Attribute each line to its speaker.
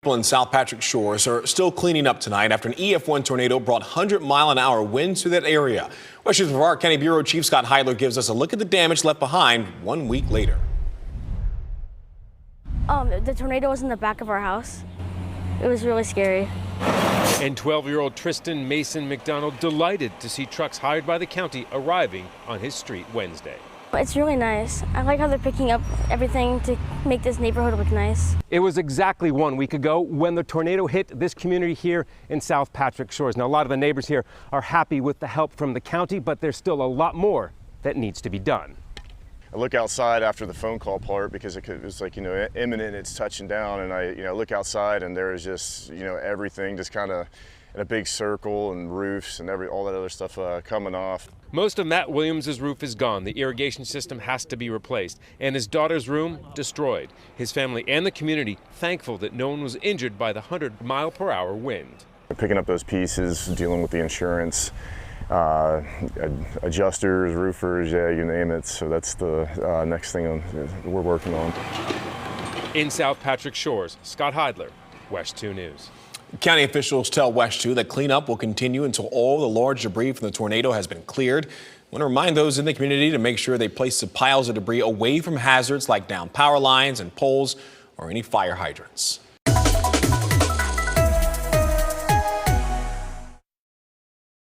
Speaker 1: People in South Patrick Shores are still cleaning up tonight after an EF1 tornado brought 100-mile-an-hour winds through that area. Western Brevard County Bureau Chief Scott Heidler gives us a look at the damage left behind 1 week later.
Speaker 2: The tornado was in the back of our house. It was really scary.
Speaker 3: And 12-year-old Tristan Mason McDonald delighted to see trucks hired by the county arriving on his street Wednesday.
Speaker 2: It's really nice. I like how they're picking up everything to make this neighborhood look nice.
Speaker 4: It was exactly 1 week ago when the tornado hit this community here in South Patrick Shores. Now, a lot of the neighbors here are happy with the help from the county, but there's still a lot more that needs to be done.
Speaker 5: I look outside after the phone call part because it was like, imminent, it's touching down, and I, look outside and there is just, everything just kind of in a big circle, and roofs and all that other stuff coming off.
Speaker 3: Most of Matt Williams' roof is gone. The irrigation system has to be replaced, and his daughter's room destroyed. His family and the community thankful that no one was injured by the 100-mile-per-hour wind.
Speaker 5: Picking up those pieces, dealing with the insurance, adjusters, roofers, yeah, you name it. So that's the next thing we're working on.
Speaker 3: In South Patrick Shores, Scott Heidler, WESH 2 News.
Speaker 1: County officials tell WESH 2 that cleanup will continue until all the large debris from the tornado has been cleared. I want to remind those in the community to make sure they place the piles of debris away from hazards like downed power lines and poles or any fire hydrants.